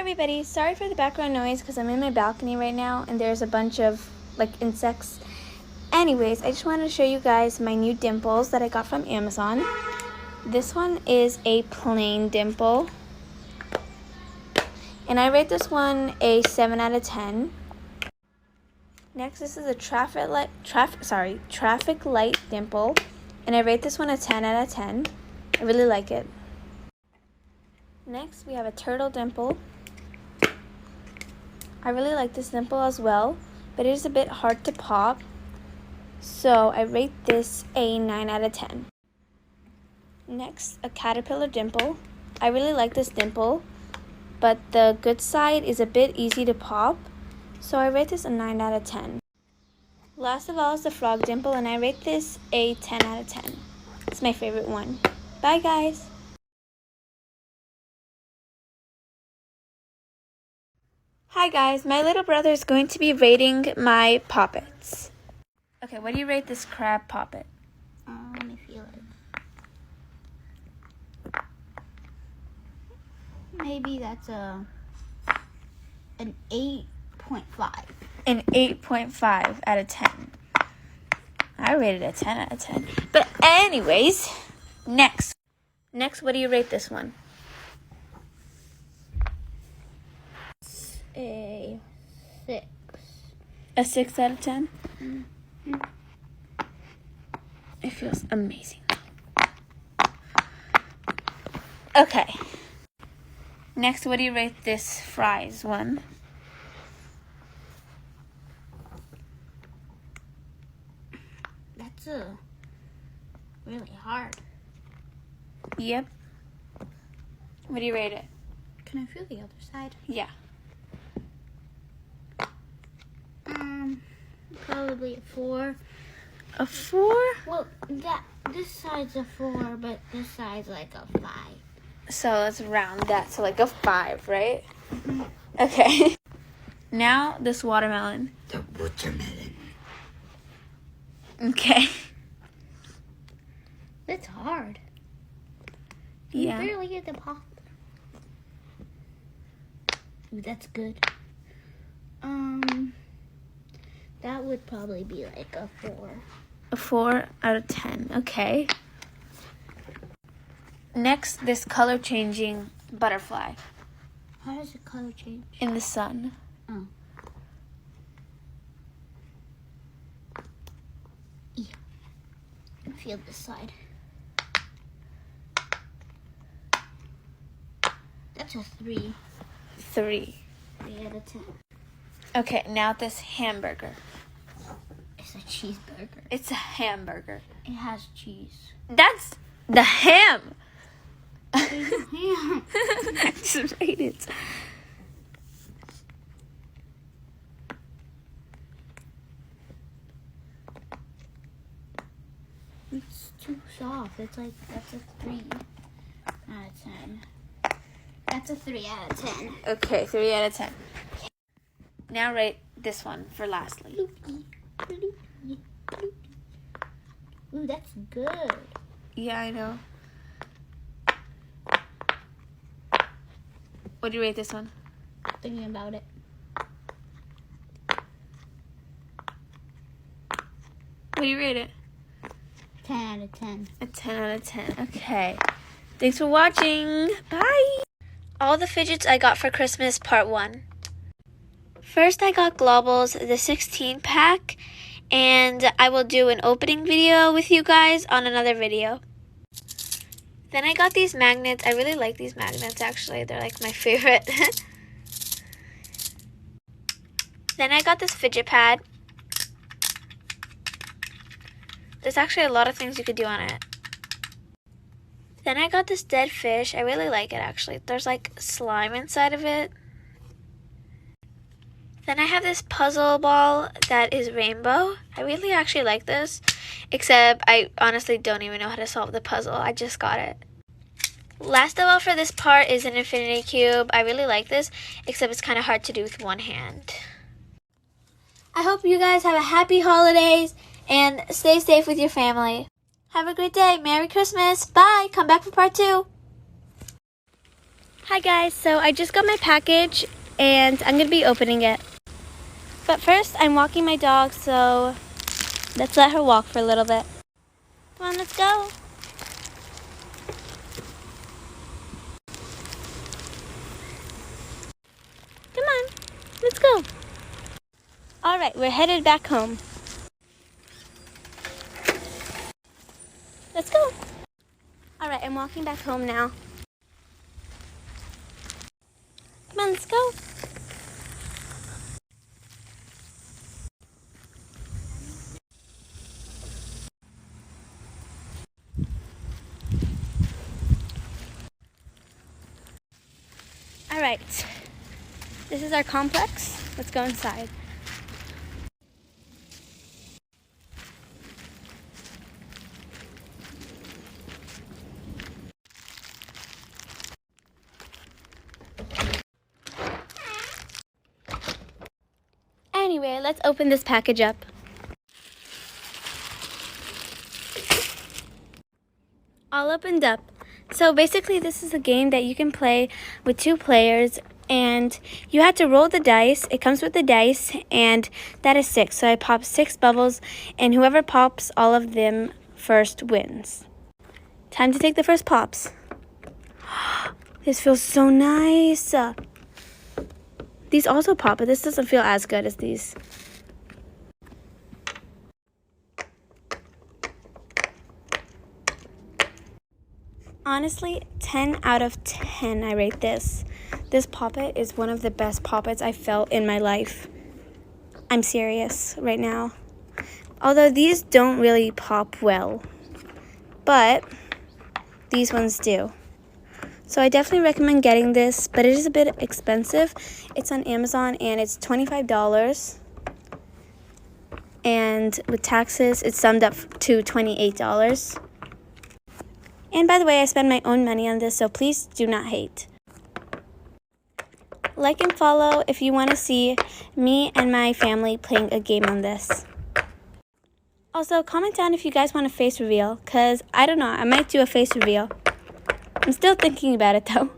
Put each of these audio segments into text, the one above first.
everybody, sorry for the background noise because I'm in my balcony right now and there's a bunch of insects. Anyways, I just wanted to show you guys my new dimples that I got from Amazon. This one is a plain dimple and I rate this one a 7 out of 10. Next, this is a traffic light dimple and I rate this one a 10 out of 10. I really like it. Next, we have a turtle dimple. I really like this dimple as well, but it is a bit hard to pop. So I rate this a 9 out of 10. Next, a caterpillar dimple. I really like this dimple, but the good side is a bit easy to pop. So I rate this a 9 out of 10. Last of all is the frog dimple, and I rate this a 10 out of 10. It's my favorite one. Bye guys! Hi guys, my little brother is going to be rating my poppets. Okay, what do you rate this crab poppet? Let me feel it. Maybe that's an 8.5. An 8.5 out of 10. I rated a 10 out of 10. But anyways, next, what do you rate this one? A 6. A 6 out of 10? Mm-hmm. It feels amazing. Okay. Next, what do you rate this fries one? That's really hard. Yep. What do you rate it? Can I feel the other side? Yeah. Probably a 4. A 4? Well, this side's a 4, but this side's like a 5. So let's round that to like a 5, right? Mm-hmm. Okay. Now this watermelon. The watermelon. Okay. It's hard. Yeah. You barely get the pop. Ooh, that's good. That would probably be like a 4. A 4 out of 10. Okay. Next, this color changing butterfly. How does the color change? In the sun. Oh. Yeah. I can feel this side. That's a 3. 3. 3 out of 10. Okay, now this hamburger. It's a cheeseburger. It's a hamburger. It has cheese. That's the ham. It's a ham. I just made it. It's too soft. It's like, that's a 3 out of 10. That's a 3 out of 10. Okay, 3 out of 10. Now rate this one for lastly. Ooh, that's good. Yeah, I know. What do you rate this one? Thinking about it. What do you rate it? 10 out of 10. A 10 out of 10. Okay. Thanks for watching. Bye. All the fidgets I got for Christmas, part 1. First, I got Globals, the 16 pack, and I will do an opening video with you guys on another video. Then I got these magnets. I really like these magnets, actually. They're like my favorite. Then I got this fidget pad. There's actually a lot of things you could do on it. Then I got this dead fish. I really like it, actually. There's like slime inside of it. Then I have this puzzle ball that is rainbow. I really actually like this, except I honestly don't even know how to solve the puzzle. I just got it. Last of all for this part is an infinity cube. I really like this, except it's kind of hard to do with one hand. I hope you guys have a happy holidays and stay safe with your family. Have a great day. Merry Christmas. Bye. Come back for part 2. Hi guys, so I just got my package and I'm going to be opening it. But first, I'm walking my dog, so let's let her walk for a little bit. Come on, let's go. Come on, let's go. All right, we're headed back home. Let's go. All right, I'm walking back home now. Come on, let's go. All right, this is our complex. Let's go inside. Anyway, let's open this package up. All opened up. So basically this is a game that you can play with 2 players and you have to roll the dice. It comes with the dice and that is 6. So I pop 6 bubbles and whoever pops all of them first wins. Time to take the first pops. This feels so nice. These also pop, but this doesn't feel as good as these. Honestly, 10 out of 10 I rate this. This Pop-It is one of the best Pop-Its I felt in my life. I'm serious right now. Although these don't really pop well, but these ones do. So I definitely recommend getting this, but it is a bit expensive. It's on Amazon and it's $25. And with taxes, it's summed up to $28. And by the way, I spend my own money on this, so please do not hate. Like and follow if you want to see me and my family playing a game on this. Also, comment down if you guys want a face reveal, because I don't know, I might do a face reveal. I'm still thinking about it though.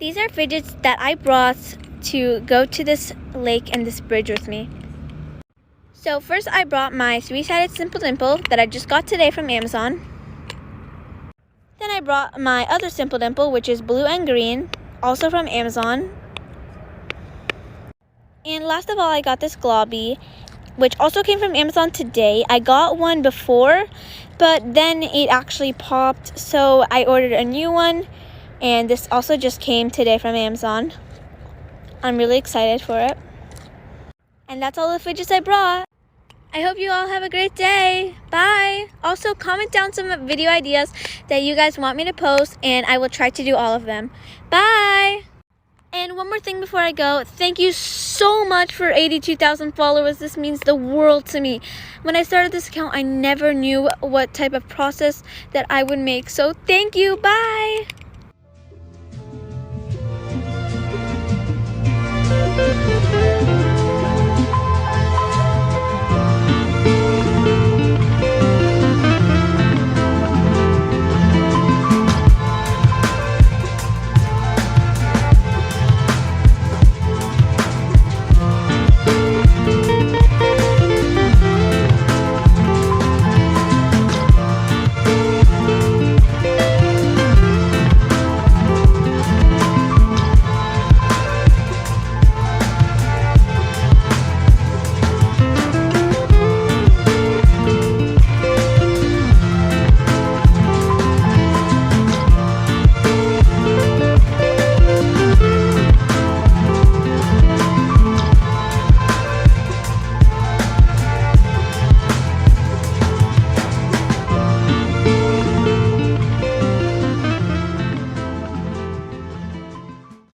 These are fidgets that I brought to go to this lake and this bridge with me. So first I brought my three-sided simple dimple that I just got today from Amazon. Then I brought my other simple dimple, which is blue and green, also from Amazon. And last of all, I got this globby, which also came from Amazon today. I got one before, but then it actually popped, so I ordered a new one, and this also just came today from Amazon. I'm really excited for it. And that's all the fidgets I brought. I hope you all have a great day. Bye. Also, comment down some video ideas that you guys want me to post, and I will try to do all of them. Bye. And one more thing before I go, thank you so much for 82,000 followers. This means the world to me. When I started this account, I never knew what type of process that I would make. So thank you. Bye.